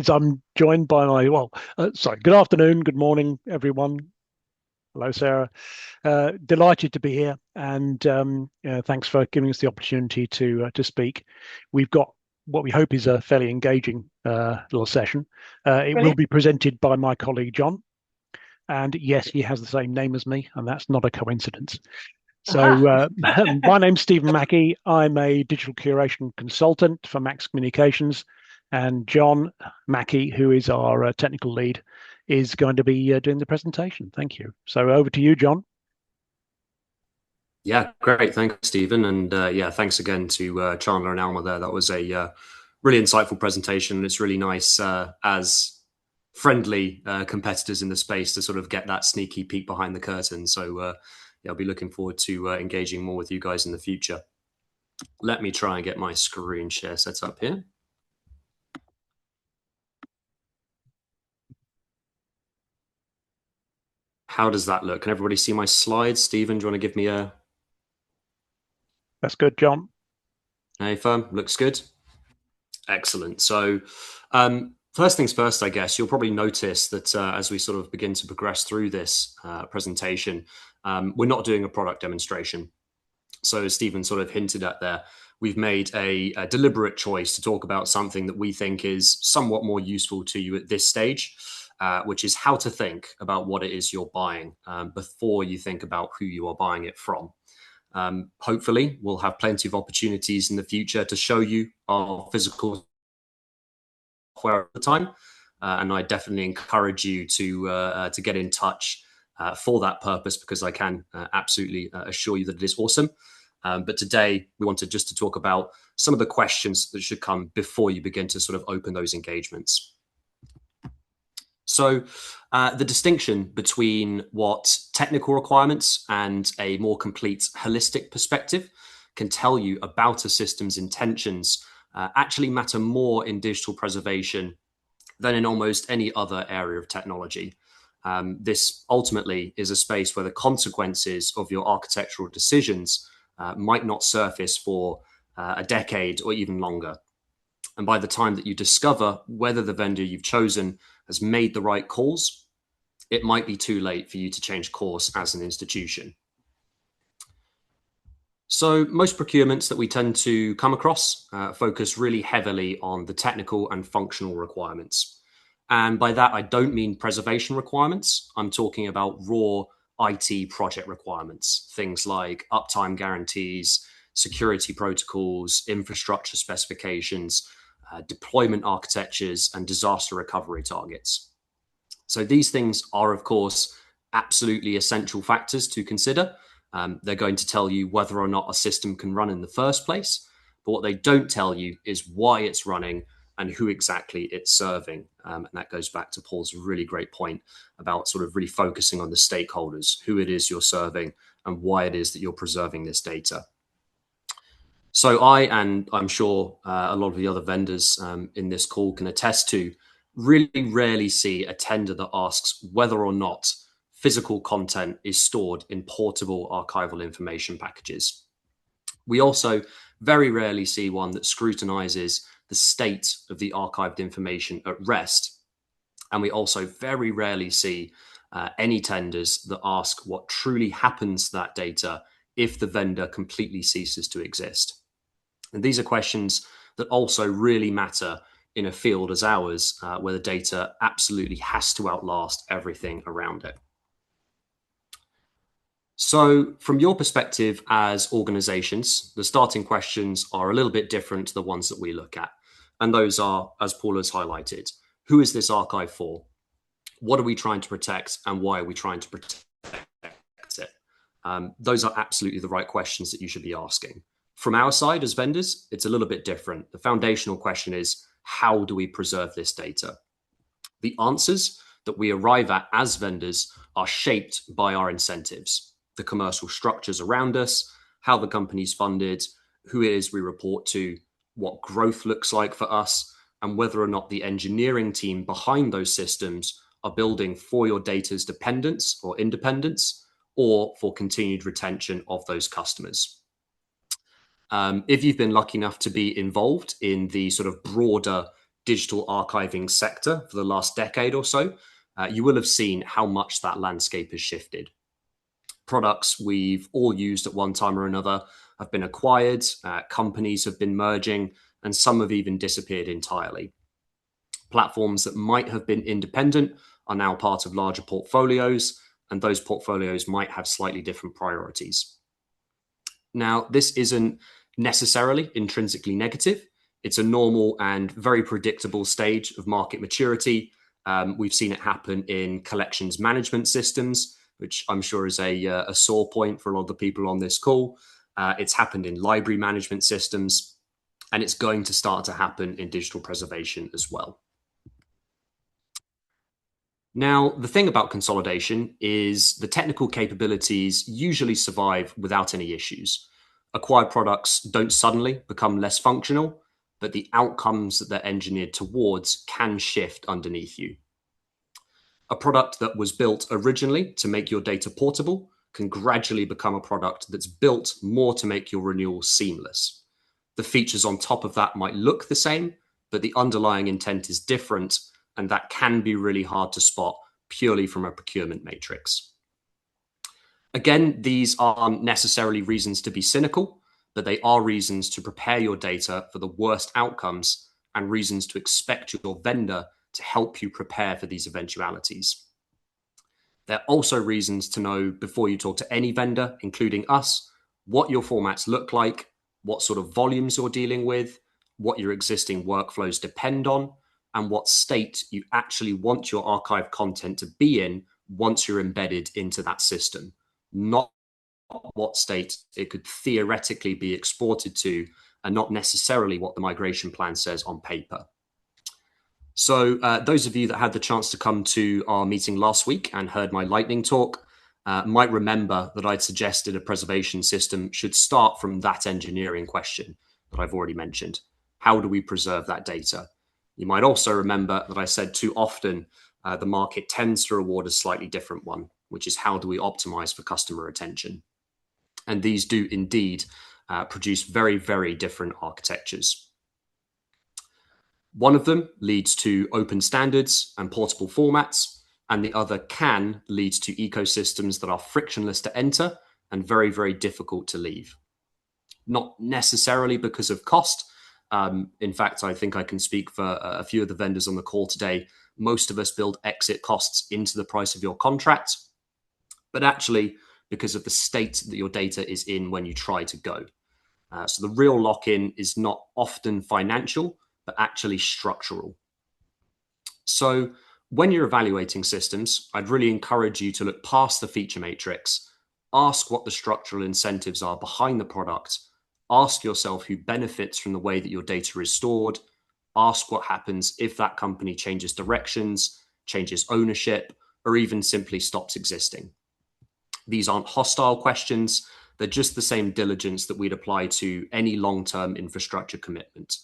I'm joined by good afternoon, good morning, everyone. Hello, Sarah. Delighted to be here, and thanks for giving us the opportunity to speak. We've got what we hope is a fairly engaging little session. It will Brilliant. be presented by my colleague John, and yes, he has the same name as me, and that's not a coincidence. So, Aha. my name's Stephen Mackey. I'm a digital curation consultant for Max Communications, and John Mackey, who is our technical lead, is going to be doing the presentation. Thank you. So, over to you, John. Yeah, great. Thanks, Stephen. And yeah, thanks again to Chandler and Alma there. That was a really insightful presentation. It's really nice as friendly competitors in the space to sort of get that sneaky peek behind the curtain. So yeah, I'll be looking forward to engaging more with you guys in the future. Let me try and get my screen share set up here. How does that look? Can everybody see my slides? Stephen, do you want to give me a... That's good, John. Hey, firm. Looks good. Excellent. So first things first, I guess, you'll probably notice that as we sort of begin to progress through this presentation, we're not doing a product demonstration. So as Stephen sort of hinted at there, we've made a deliberate choice to talk about something that we think is somewhat more useful to you at this stage, which is how to think about what it is you're buying before you think about who you are buying it from. Hopefully, we'll have plenty of opportunities in the future to show you our physical software at the time. And I definitely encourage you to get in touch for that purpose, because I can absolutely assure you that it is awesome. But today, we wanted just to talk about some of the questions that should come before you begin to sort of open those engagements. So the distinction between what technical requirements and a more complete holistic perspective can tell you about a system's intentions actually matter more in digital preservation than in almost any other area of technology. This ultimately is a space where the consequences of your architectural decisions might not surface for a decade or even longer. And by the time that you discover whether the vendor you've chosen has made the right calls, it might be too late for you to change course as an institution. So most procurements that we tend to come across focus really heavily on the technical and functional requirements. And by that, I don't mean preservation requirements. I'm talking about raw IT project requirements, things like uptime guarantees, security protocols, infrastructure specifications, deployment architectures, and disaster recovery targets. So these things are, of course, absolutely essential factors to consider. They're going to tell you whether or not a system can run in the first place, but what they don't tell you is why it's running and who exactly it's serving. And that goes back to Paul's really great point about sort of really focusing on the stakeholders, who it is you're serving, and why it is that you're preserving this data. So and I'm sure a lot of the other vendors in this call can attest to, really rarely see a tender that asks whether or not physical content is stored in portable archival information packages. We also very rarely see one that scrutinizes the state of the archived information at rest. And we also very rarely see any tenders that ask what truly happens to that data if the vendor completely ceases to exist. And these are questions that also really matter in a field as ours, where the data absolutely has to outlast everything around it. So from your perspective as organizations, the starting questions are a little bit different to the ones that we look at. And those are, as Paul has highlighted, who is this archive for? What are we trying to protect, and why are we trying to protect it? Those are absolutely the right questions that you should be asking. From our side as vendors, it's a little bit different. The foundational question is, how do we preserve this data? The answers that we arrive at as vendors are shaped by our incentives, the commercial structures around us, how the company's funded, who it is we report to, what growth looks like for us, and whether or not the engineering team behind those systems are building for your data's dependence or independence, or for continued retention of those customers. If you've been lucky enough to be involved in the sort of broader digital archiving sector for the last decade or so, you will have seen how much that landscape has shifted. Products we've all used at one time or another have been acquired, companies have been merging, and some have even disappeared entirely. Platforms that might have been independent are now part of larger portfolios, and those portfolios might have slightly different priorities. Now, this isn't necessarily intrinsically negative. It's a normal and very predictable stage of market maturity. We've seen it happen in collections management systems, which I'm sure is a sore point for a lot of the people on this call. It's happened in library management systems, and it's going to start to happen in digital preservation as well. Now, the thing about consolidation is the technical capabilities usually survive without any issues. Acquired products don't suddenly become less functional, but the outcomes that they're engineered towards can shift underneath you. A product that was built originally to make your data portable can gradually become a product that's built more to make your renewal seamless. The features on top of that might look the same, but the underlying intent is different, and that can be really hard to spot purely from a procurement matrix. Again, these aren't necessarily reasons to be cynical, but they are reasons to prepare your data for the worst outcomes and reasons to expect your vendor to help you prepare for these eventualities. There are also reasons to know before you talk to any vendor, including us, what your formats look like, what sort of volumes you're dealing with, what your existing workflows depend on, and what state you actually want your archive content to be in once you're embedded into that system, not what state it could theoretically be exported to, and not necessarily what the migration plan says on paper. So those of you that had the chance to come to our meeting last week and heard my lightning talk might remember that I'd suggested a preservation system should start from that engineering question that I've already mentioned. How do we preserve that data? You might also remember that I said too often the market tends to reward a slightly different one, which is how do we optimize for customer retention? And these do indeed produce very, very different architectures. One of them leads to open standards and portable formats, and the other can lead to ecosystems that are frictionless to enter and very, very difficult to leave. Not necessarily because of cost. In fact, I think I can speak for a few of the vendors on the call today. Most of us build exit costs into the price of your contract, but actually because of the state that your data is in when you try to go. So the real lock-in is not often financial, but actually structural. So when you're evaluating systems, I'd really encourage you to look past the feature matrix, ask what the structural incentives are behind the product, ask yourself who benefits from the way that your data is stored, ask what happens if that company changes directions, changes ownership, or even simply stops existing. These aren't hostile questions. They're just the same diligence that we'd apply to any long-term infrastructure commitment.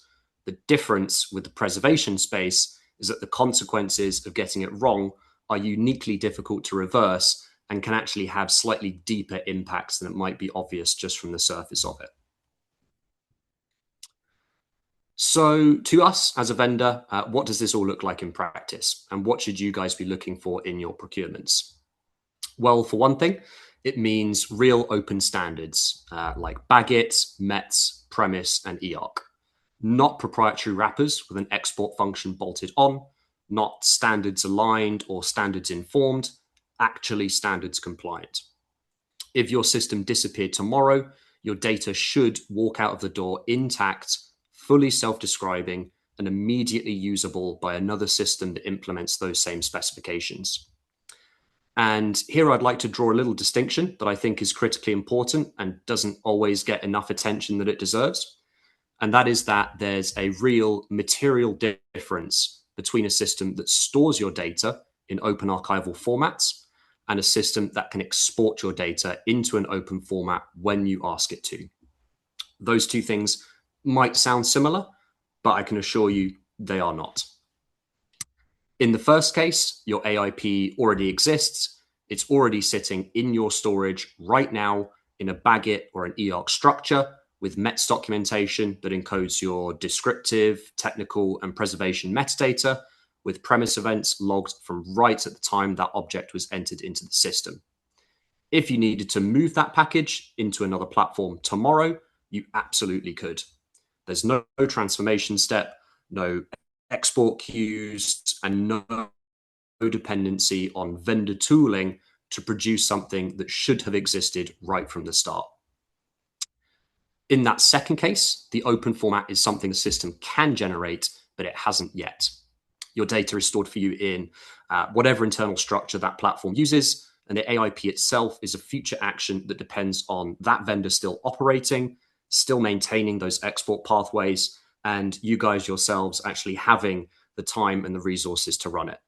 The difference with the preservation space is that the consequences of getting it wrong are uniquely difficult to reverse and can actually have slightly deeper impacts than it might be obvious just from the surface of it. So to us as a vendor, what does this all look like in practice? And what should you guys be looking for in your procurements? Well, for one thing, it means real open standards like Bagit, METS, Premise, and EARC. Not proprietary wrappers with an export function bolted on, not standards aligned or standards informed, actually standards compliant. If your system disappeared tomorrow, your data should walk out of the door intact, fully self-describing, and immediately usable by another system that implements those same specifications. And here I'd like to draw a little distinction that I think is critically important and doesn't always get enough attention that it deserves. And that is that there's a real material difference between a system that stores your data in open archival formats and a system that can export your data into an open format when you ask it to. Those two things might sound similar, but I can assure you they are not. In the first case, your AIP already exists. It's already sitting in your storage right now in a Bagit or an EARC structure, with METS documentation that encodes your descriptive, technical, and preservation metadata, with premise events logged from right at the time that object was entered into the system. If you needed to move that package into another platform tomorrow, you absolutely could. There's no transformation step, no export queues, and no dependency on vendor tooling to produce something that should have existed right from the start. In that second case, the open format is something the system can generate, but it hasn't yet. Your data is stored for you in whatever internal structure that platform uses, and the AIP itself is a future action that depends on that vendor still operating, still maintaining those export pathways, and you guys yourselves actually having the time and the resources to run it.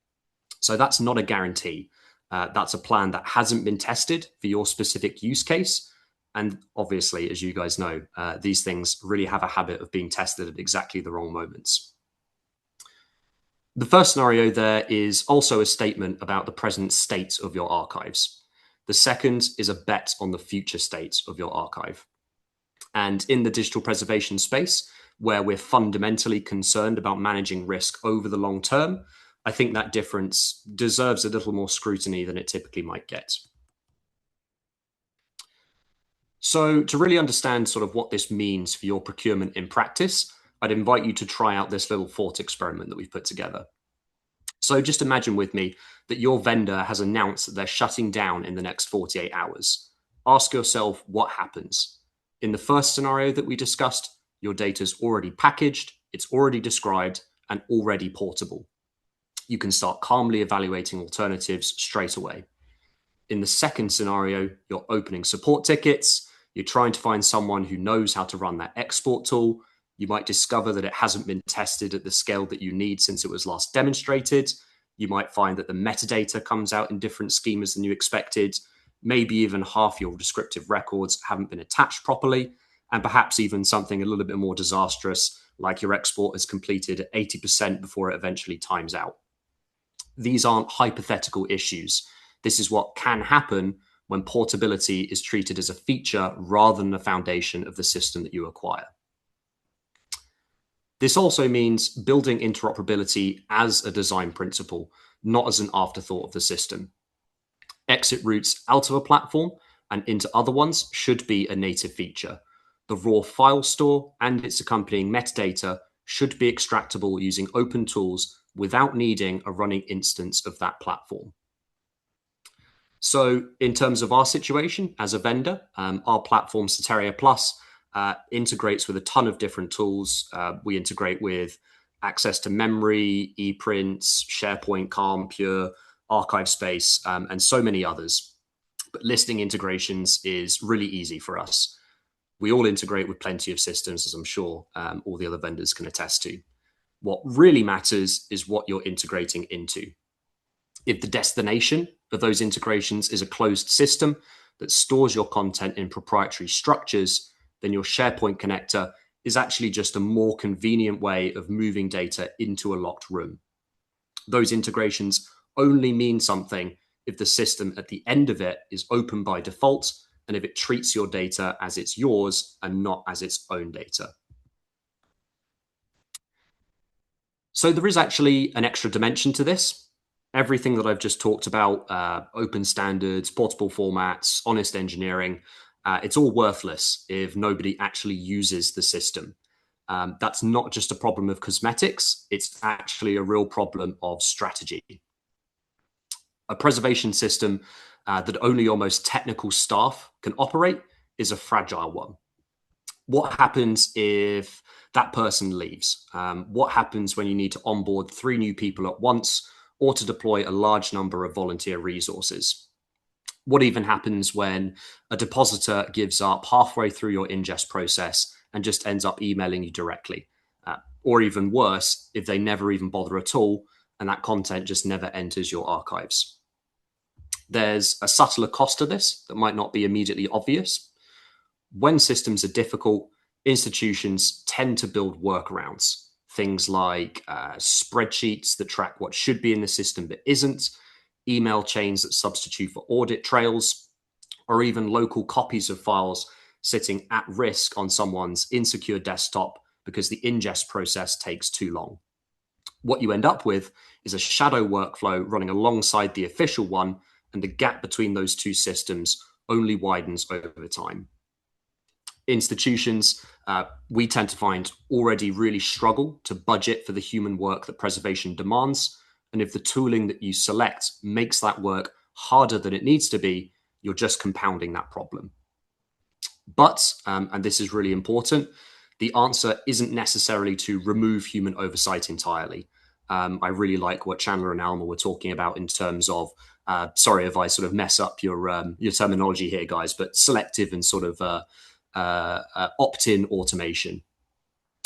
So that's not a guarantee. That's a plan that hasn't been tested for your specific use case. And obviously, as you guys know, these things really have a habit of being tested at exactly the wrong moments. The first scenario there is also a statement about the present state of your archives. The second is a bet on the future state of your archive. And in the digital preservation space, where we're fundamentally concerned about managing risk over the long term, I think that difference deserves a little more scrutiny than it typically might get. So to really understand sort of what this means for your procurement in practice, I'd invite you to try out this little thought experiment that we've put together. So just imagine with me that your vendor has announced that they're shutting down in the next 48 hours. Ask yourself what happens. In the first scenario that we discussed, your data is already packaged, it's already described, and already portable. You can start calmly evaluating alternatives straight away. In the second scenario, you're opening support tickets, you're trying to find someone who knows how to run that export tool. You might discover that it hasn't been tested at the scale that you need since it was last demonstrated. You might find that the metadata comes out in different schemas than you expected. Maybe even half your descriptive records haven't been attached properly. And perhaps even something a little bit more disastrous, like your export is completed at 80% before it eventually times out. These aren't hypothetical issues. This is what can happen when portability is treated as a feature rather than the foundation of the system that you acquire. This also means building interoperability as a design principle, not as an afterthought of the system. Exit routes out of a platform and into other ones should be a native feature. The raw file store and its accompanying metadata should be extractable using open tools without needing a running instance of that platform. So in terms of our situation as a vendor, our platform, Soteria Plus, integrates with a ton of different tools. We integrate with access to memory, ePrints, SharePoint, Calm, Pure, Archive Space, and so many others. But listing integrations is really easy for us. We all integrate with plenty of systems, as I'm sure all the other vendors can attest to. What really matters is what you're integrating into. If the destination of those integrations is a closed system that stores your content in proprietary structures, then your SharePoint connector is actually just a more convenient way of moving data into a locked room. Those integrations only mean something if the system at the end of it is open by default and if it treats your data as it's yours and not as its own data. So there is actually an extra dimension to this. Everything that I've just talked about, open standards, portable formats, honest engineering, it's all worthless if nobody actually uses the system. That's not just a problem of cosmetics, it's actually a real problem of strategy. A preservation system that only your most technical staff can operate is a fragile one. What happens if that person leaves? What happens when you need to onboard 3 new people at once or to deploy a large number of volunteer resources? What even happens when a depositor gives up halfway through your ingest process and just ends up emailing you directly? Or even worse, if they never even bother at all and that content just never enters your archives. There's a subtler cost to this that might not be immediately obvious. When systems are difficult, institutions tend to build workarounds. Things like spreadsheets that track what should be in the system but isn't, email chains that substitute for audit trails, or even local copies of files sitting at risk on someone's insecure desktop because the ingest process takes too long. What you end up with is a shadow workflow running alongside the official one, and the gap between those two systems only widens over time. Institutions, we tend to find, already really struggle to budget for the human work that preservation demands. And if the tooling that you select makes that work harder than it needs to be, you're just compounding that problem. But, and this is really important, the answer isn't necessarily to remove human oversight entirely. I really like what Chandler and Alma were talking about in terms of, sorry if I sort of mess up your terminology here, guys, but selective and sort of opt-in automation.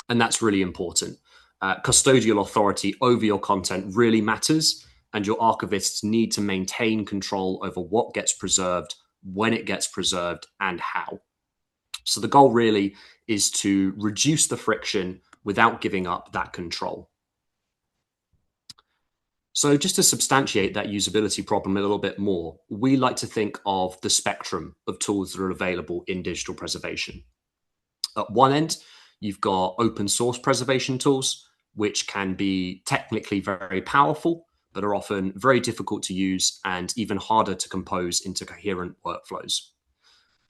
And that's really important. Custodial authority over your content really matters, and your archivists need to maintain control over what gets preserved, when it gets preserved, and how. So the goal really is to reduce the friction without giving up that control. So just to substantiate that usability problem a little bit more, we like to think of the spectrum of tools that are available in digital preservation. At one end, you've got open source preservation tools, which can be technically very powerful, but are often very difficult to use and even harder to compose into coherent workflows.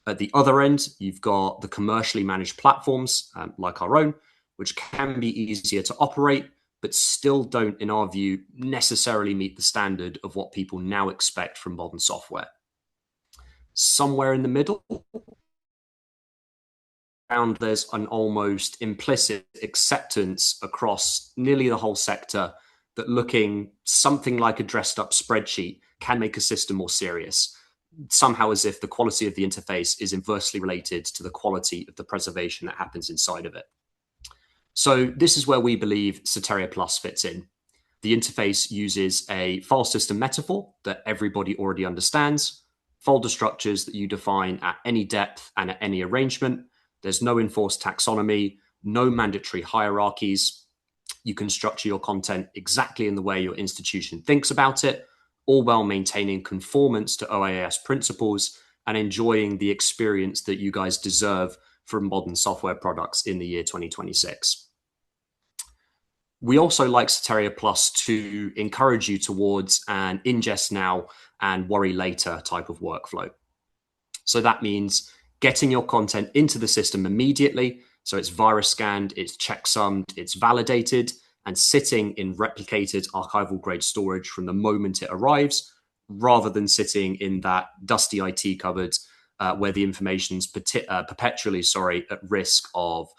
At the other end, you've got the commercially managed platforms like our own, which can be easier to operate, but still don't, in our view, necessarily meet the standard of what people now expect from modern software. Somewhere in the middle, there's an almost implicit acceptance across nearly the whole sector that looking something like a dressed up spreadsheet can make a system more serious, somehow as if the quality of the interface is inversely related to the quality of the preservation that happens inside of it. So this is where we believe Soteria Plus fits in. The interface uses a file system metaphor that everybody already understands, folder structures that you define at any depth and at any arrangement. There's no enforced taxonomy, no mandatory hierarchies. You can structure your content exactly in the way your institution thinks about it, all while maintaining conformance to OAIS principles and enjoying the experience that you guys deserve from modern software products in the year 2026. We also like Soteria Plus to encourage you towards an ingest now and worry later type of workflow. So that means getting your content into the system immediately. So it's virus scanned, it's checksummed, it's validated, and sitting in replicated archival grade storage from the moment it arrives, rather than sitting in that dusty IT cupboard where the information's perpetually at risk of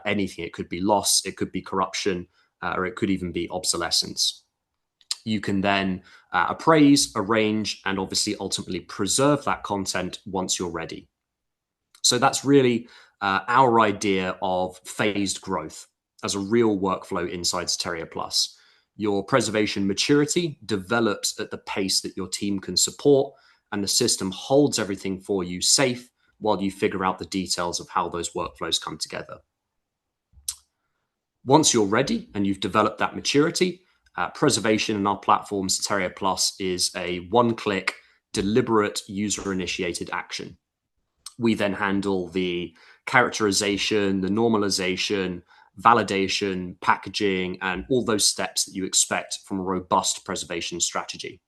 anything. It could be loss, it could be corruption, or it could even be obsolescence. You can then appraise, arrange, and obviously ultimately preserve that content once you're ready. So that's really our idea of phased growth as a real workflow inside Soteria Plus. Your preservation maturity develops at the pace that your team can support, and the system holds everything for you safe while you figure out the details of how those workflows come together. Once you're ready and you've developed that maturity, preservation in our platform, Soteria Plus, is a one-click, deliberate, user-initiated action. We then handle the characterization, the normalization, validation, packaging, and all those steps that you expect from a robust preservation strategy.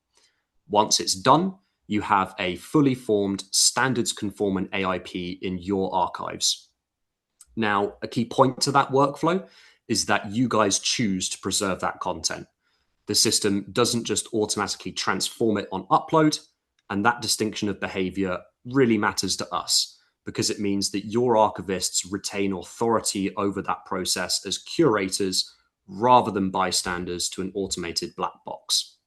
Once it's done, you have a fully formed, standards-conformant AIP in your archives. Now, a key point to that workflow is that you guys choose to preserve that content. The system doesn't just automatically transform it on upload, and that distinction of behavior really matters to us because it means that your archivists retain authority over that process as curators rather than bystanders to an automated black box.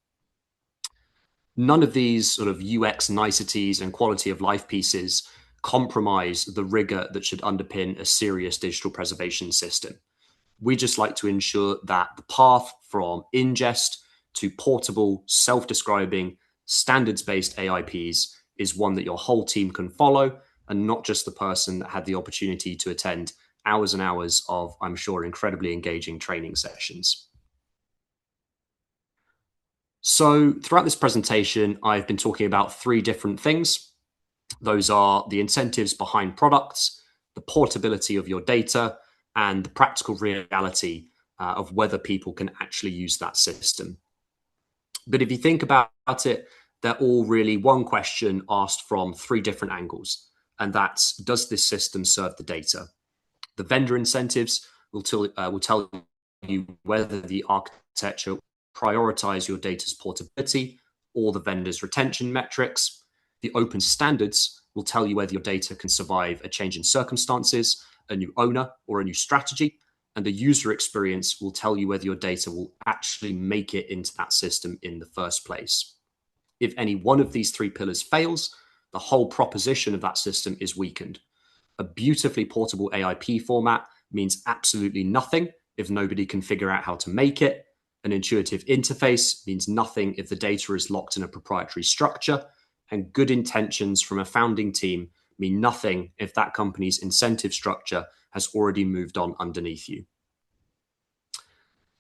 None of these sort of UX niceties and quality of life pieces compromise the rigor that should underpin a serious digital preservation system. We just like to ensure that the path from ingest to portable, self-describing, standards-based AIPs is one that your whole team can follow, and not just the person that had the opportunity to attend hours and hours of, I'm sure, incredibly engaging training sessions. So throughout this presentation, I've been talking about three different things. Those are the incentives behind products, the portability of your data, and the practical reality of whether people can actually use that system. But if you think about it, they're all really one question asked from three different angles. And that's, does this system serve the data? The vendor incentives will tell you whether the architecture prioritize your data's portability or the vendor's retention metrics. The open standards will tell you whether your data can survive a change in circumstances, a new owner, or a new strategy. And the user experience will tell you whether your data will actually make it into that system in the first place. If any one of these three pillars fails, the whole proposition of that system is weakened. A beautifully portable AIP format means absolutely nothing if nobody can figure out how to make it. An intuitive interface means nothing if the data is locked in a proprietary structure. And good intentions from a founding team mean nothing if that company's incentive structure has already moved on underneath you.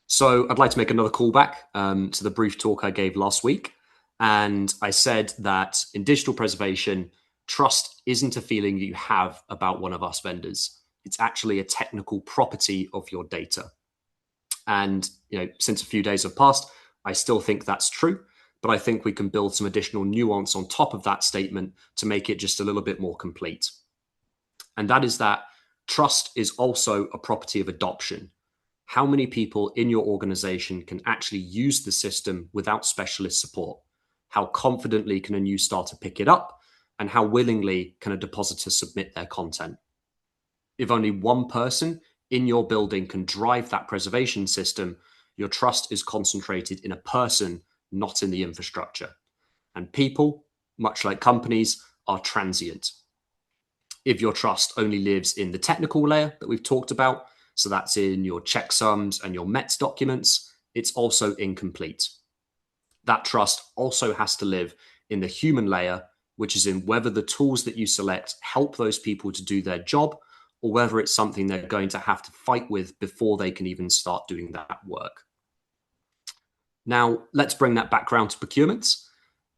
So I'd like to make another callback to the brief talk I gave last week. And I said that in digital preservation, trust isn't a feeling you have about one of us vendors. It's actually a technical property of your data. And since a few days have passed, I still think that's true, but I think we can build some additional nuance on top of that statement to make it just a little bit more complete. And that is that trust is also a property of adoption. How many people in your organization can actually use the system without specialist support? How confidently can a new starter pick it up? And how willingly can a depositor submit their content? If only one person in your building can drive that preservation system, your trust is concentrated in a person, not in the infrastructure. And people, much like companies, are transient. If your trust only lives in the technical layer that we've talked about, so that's in your checksums and your METs documents, it's also incomplete. That trust also has to live in the human layer, which is in whether the tools that you select help those people to do their job, or whether it's something they're going to have to fight with before they can even start doing that work. Now, let's bring that back around to procurements.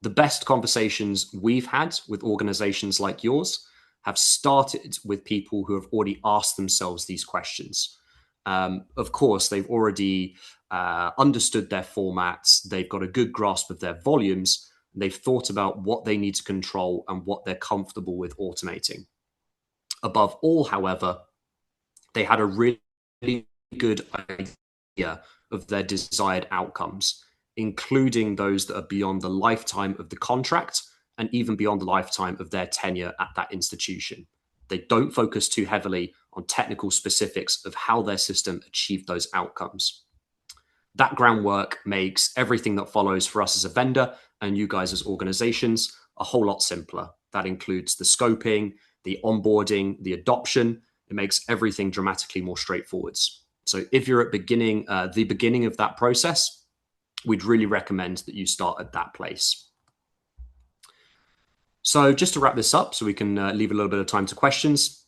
The best conversations we've had with organizations like yours have started with people who have already asked themselves these questions. Of course, they've already understood their formats, they've got a good grasp of their volumes, they've thought about what they need to control and what they're comfortable with automating. Above all, however, they had a really good idea of their desired outcomes, including those that are beyond the lifetime of the contract and even beyond the lifetime of their tenure at that institution. They don't focus too heavily on technical specifics of how their system achieved those outcomes. That groundwork makes everything that follows for us as a vendor and you guys as organizations a whole lot simpler. That includes the scoping, the onboarding, the adoption. It makes everything dramatically more straightforward. So if you're at the beginning of that process, we'd really recommend that you start at that place. So just to wrap this up, so we can leave a little bit of time to questions.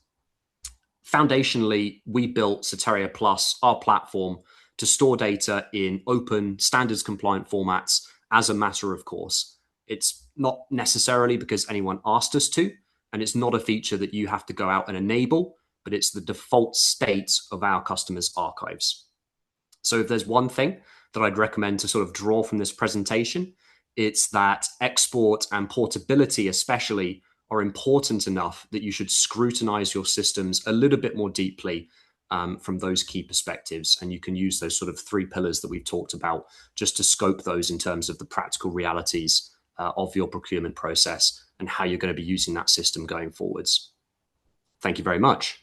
Foundationally, we built Soteria Plus, our platform, to store data in open, standards compliant formats as a matter of course. It's not necessarily because anyone asked us to, and it's not a feature that you have to go out and enable, but it's the default state of our customers' archives. So if there's one thing that I'd recommend to sort of draw from this presentation, it's that export and portability especially are important enough that you should scrutinize your systems a little bit more deeply from those key perspectives. And you can use those sort of three pillars that we've talked about just to scope those in terms of the practical realities of your procurement process and how you're going to be using that system going forwards. Thank you very much.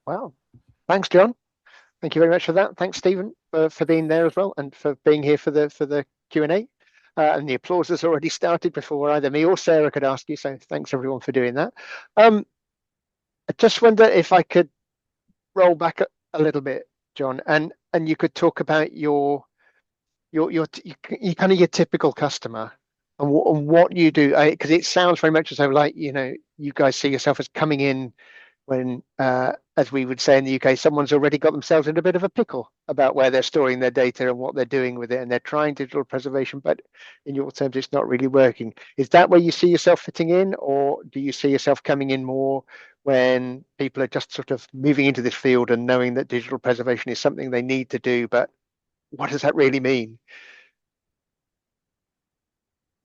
Wow. Thanks, John. Thank you very much for that. Thanks, Stephen, for being there as well and for being here for the Q&A. And the applause has already started before either me or Sarah could ask you. So thanks, everyone, for doing that. I just wonder if I could roll back a little bit, John, and you could talk about your kind of your typical customer and what you do, because it sounds very much as though, like, you guys see yourself as coming in when, as we would say in the UK, someone's already got themselves in a bit of a pickle about where they're storing their data and what they're doing with it, and they're trying digital preservation, but in your terms, it's not really working. Is that where you see yourself fitting in, or do you see yourself coming in more when people are just sort of moving into this field and knowing that digital preservation is something they need to do, but what does that really mean?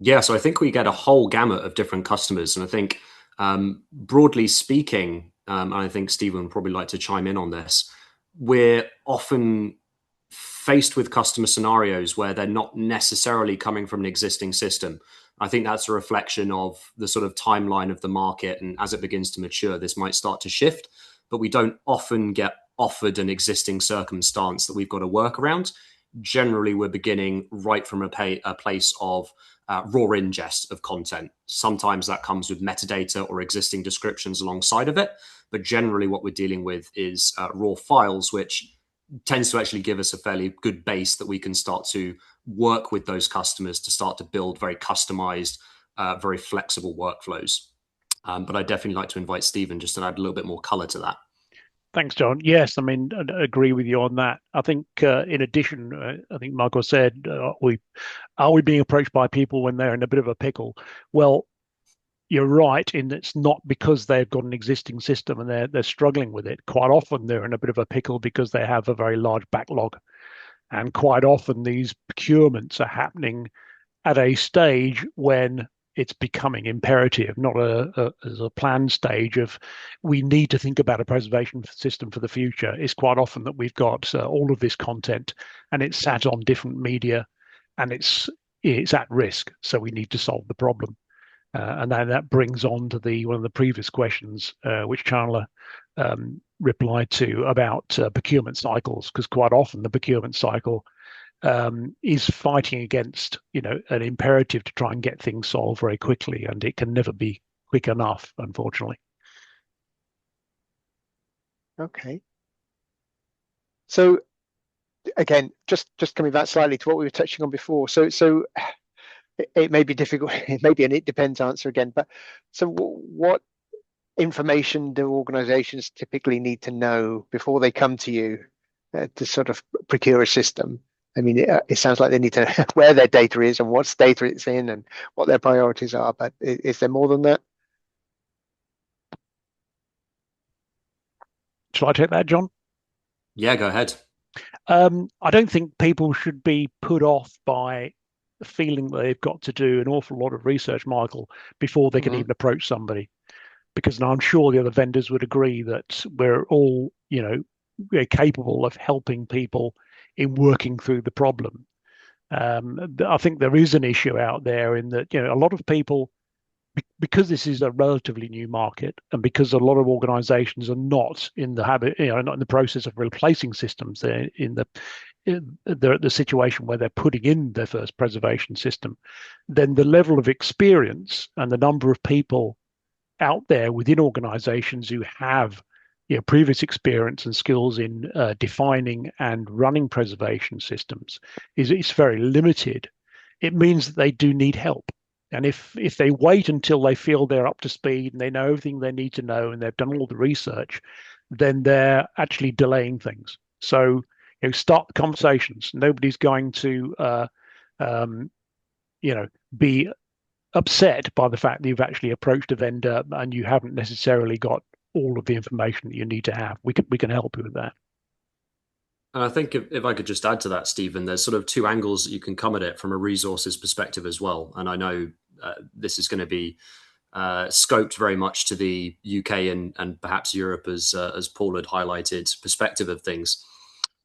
Yeah, so I think we get a whole gamut of different customers. And I think, broadly speaking, and I think Stephen would probably like to chime in on this, we're often faced with customer scenarios where they're not necessarily coming from an existing system. I think that's a reflection of the sort of timeline of the market. And as it begins to mature, this might start to shift, but we don't often get offered an existing circumstance that we've got to work around. Generally, we're beginning right from a place of raw ingest of content. Sometimes that comes with metadata or existing descriptions alongside of it. But generally, what we're dealing with is raw files, which tends to actually give us a fairly good base that we can start to work with those customers to start to build very customized, very flexible workflows. But I'd definitely like to invite Stephen just to add a little bit more color to that. Thanks, John. Yes, I mean, I agree with you on that. I think, in addition, I think Michael said, are we being approached by people when they're in a bit of a pickle? Well, you're right in that it's not because they've got an existing system and they're struggling with it. Quite often they're in a bit of a pickle because they have a very large backlog, and quite often these procurements are happening at a stage when it's becoming imperative, not as a planned stage of we need to think about a preservation system for the future. It's quite often that we've got all of this content and it's sat on different media and it's at risk, so we need to solve the problem. And then that brings on to one of the previous questions, which Chandler replied to about procurement cycles, because quite often the procurement cycle is fighting against, an imperative to try and get things solved very quickly, and it can never be quick enough, unfortunately. Okay. So again, just coming back slightly to what we were touching on before. So it may be difficult. It may be an it depends answer again. But so what information do organizations typically need to know before they come to you to sort of procure a system? I mean, it sounds like they need to know where their data is and what data it's in and what their priorities are. But is there more than that? Shall I take that, John? Yeah, go ahead. I don't think people should be put off by the feeling that they've got to do an awful lot of research, Michael, before they can even approach somebody. Because I'm sure the other vendors would agree that we're all, we're capable of helping people in working through the problem. I think there is an issue out there in that, a lot of people, because this is a relatively new market and because a lot of organizations are not in the habit, not in the process of replacing systems, they're at the situation where they're putting in their first preservation system, then the level of experience and the number of people out there within organizations who have previous experience and skills in defining and running preservation systems is very limited. It means that they do need help. And if they wait until they feel they're up to speed and they know everything they need to know and they've done all the research, then they're actually delaying things. So start the conversations. Nobody's going to be upset by the fact that you've actually approached a vendor and you haven't necessarily got all of the information that you need to have. We can help you with that. And I think if I could just add to that, Stephen, there's sort of two angles that you can come at it from a resources perspective as well. And I know this is going to be scoped very much to the UK and perhaps Europe, as Paul had highlighted, perspective of things.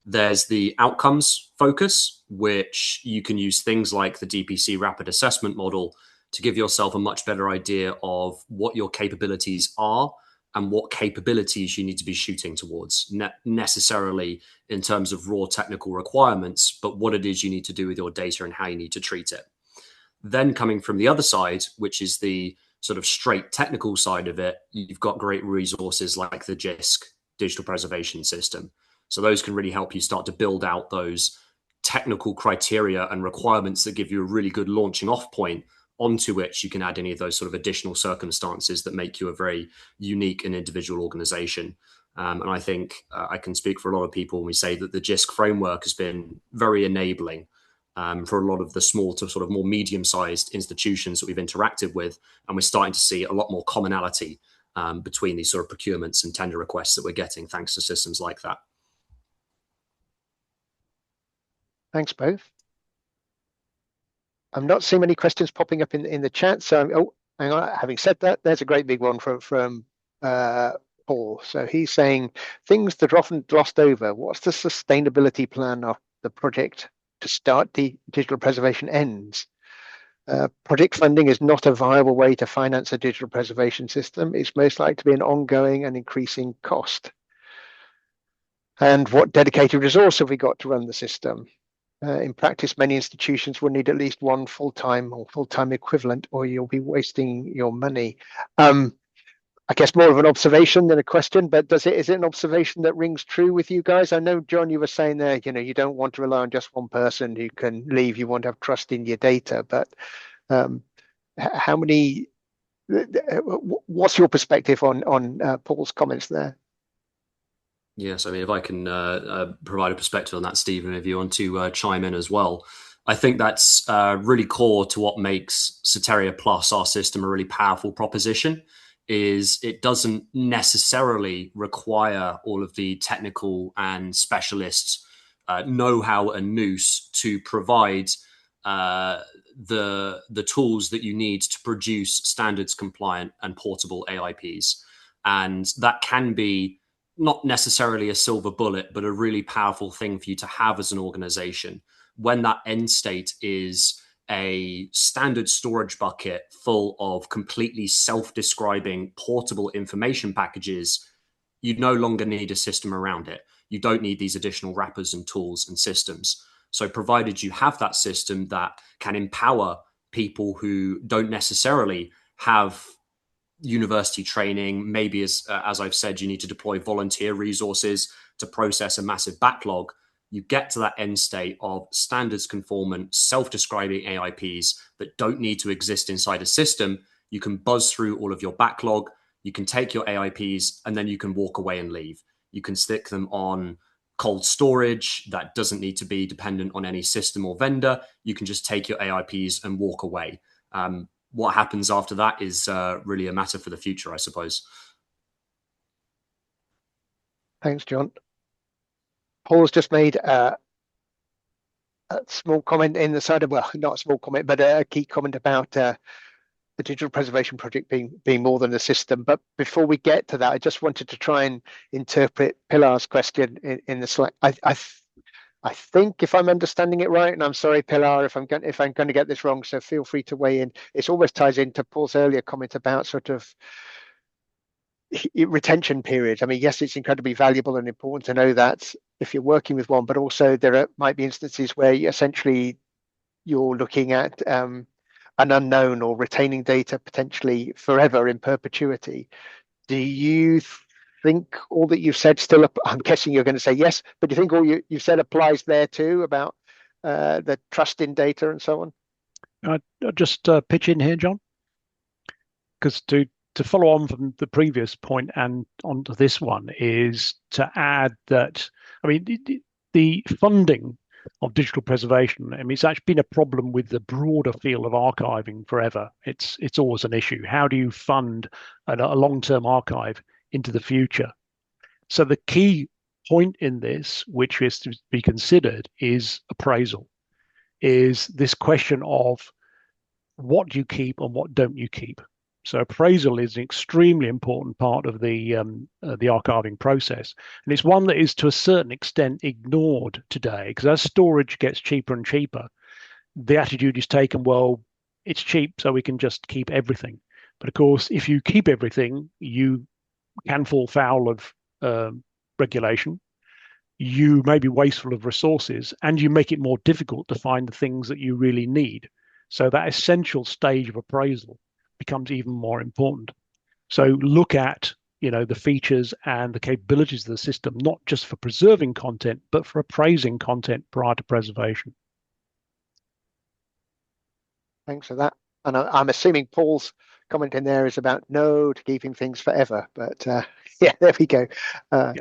There's the outcomes focus, which you can use things like the DPC rapid assessment model to give yourself a much better idea of what your capabilities are and what capabilities you need to be shooting towards, not necessarily in terms of raw technical requirements, but what it is you need to do with your data and how you need to treat it. Then coming from the other side, which is the sort of straight technical side of it, you've got great resources like the JISC, Digital Preservation System. So those can really help you start to build out those technical criteria and requirements that give you a really good launching off point onto which you can add any of those sort of additional circumstances that make you a very unique and individual organization. And I think I can speak for a lot of people when we say that the JISC framework has been very enabling for a lot of the small to sort of more medium-sized institutions that we've interacted with. And we're starting to see a lot more commonality between these sort of procurements and tender requests that we're getting thanks to systems like that. Thanks both. I'm not seeing many questions popping up in the chat. So, oh, hang on. Having said that, there's a great big one from Paul. So he's saying things that are often glossed over. What's the sustainability plan of the project to start the digital preservation ends? Project funding is not a viable way to finance a digital preservation system. It's most likely to be an ongoing and increasing cost. And what dedicated resource have we got to run the system? In practice, many institutions will need at least one full-time or full-time equivalent, or you'll be wasting your money. I guess more of an observation than a question, but is it an observation that rings true with you guys? I know, John, you were saying there, you don't want to rely on just one person who can leave. You want to have trust in your data, but how many? What's your perspective on Paul's comments there? Yes, I mean, if I can provide a perspective on that, Stephen, if you want to chime in as well. I think that's really core to what makes Soteria Plus, our system, a really powerful proposition, is it doesn't necessarily require all of the technical and specialists know-how and nous to provide the tools that you need to produce standards compliant and portable AIPs. And that can be not necessarily a silver bullet, but a really powerful thing for you to have as an organization when that end state is a standard storage bucket full of completely self-describing portable information packages. You no longer need a system around it. You don't need these additional wrappers and tools and systems. So provided you have that system that can empower people who don't necessarily have university training, maybe as I've said, you need to deploy volunteer resources to process a massive backlog. You get to that end state of standards conformant, self-describing AIPs that don't need to exist inside a system. You can buzz through all of your backlog. You can take your AIPs and then you can walk away and leave. You can stick them on cold storage that doesn't need to be dependent on any system or vendor. You can just take your AIPs and walk away. What happens after that is really a matter for the future, I suppose. Thanks, John. Paul's just made a small comment in the side of, well, not a small comment, but a key comment about the digital preservation project being more than a system. But before we get to that, I just wanted to try and interpret Pilar's question in the Slack. I think if I'm understanding it right, and I'm sorry, Pilar, if I'm going to get this wrong, so feel free to weigh in. It almost ties into Paul's earlier comment about sort of retention periods. I mean, yes, it's incredibly valuable and important to know that if you're working with one, but also might be instances where essentially you're looking at an unknown or retaining data potentially forever in perpetuity. Do you think all that you've said still, I'm guessing you're going to say yes, but do you think all you've said applies there too about the trust in data and so on? I'll just pitch in here, John, because to follow on from the previous point and onto this one is to add that, I mean, the funding of digital preservation, I mean, it's actually been a problem with the broader field of archiving forever. It's always an issue. How do you fund a long-term archive into the future? So the key point in this, which is to be considered, is appraisal, is this question of what do you keep and what don't you keep. So appraisal is an extremely important part of the archiving process. And it's one that is to a certain extent ignored today, because as storage gets cheaper and cheaper, the attitude is taken, well, it's cheap, so we can just keep everything. But of course, if you keep everything, you can fall foul of regulation. You may be wasteful of resources, and you make it more difficult to find the things that you really need. So that essential stage of appraisal becomes even more important. So look at, the features and the capabilities of the system, not just for preserving content, but for appraising content prior to preservation. Thanks for that. And I'm assuming Paul's comment in there is about no to keeping things forever. But yeah, there we go. Yeah.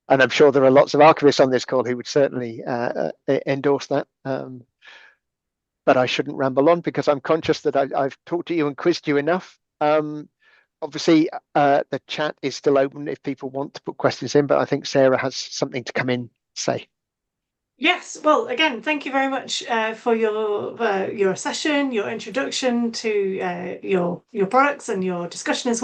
And I'm sure there are lots of archivists on this call who would certainly endorse that. But I shouldn't ramble on because I'm conscious that I've talked to you and quizzed you enough. Obviously, the chat is still open if people want to put questions in, but I think Sarah has something to come in say. Yes, well, again, thank you very much for your session, your introduction to your products and your discussion as well.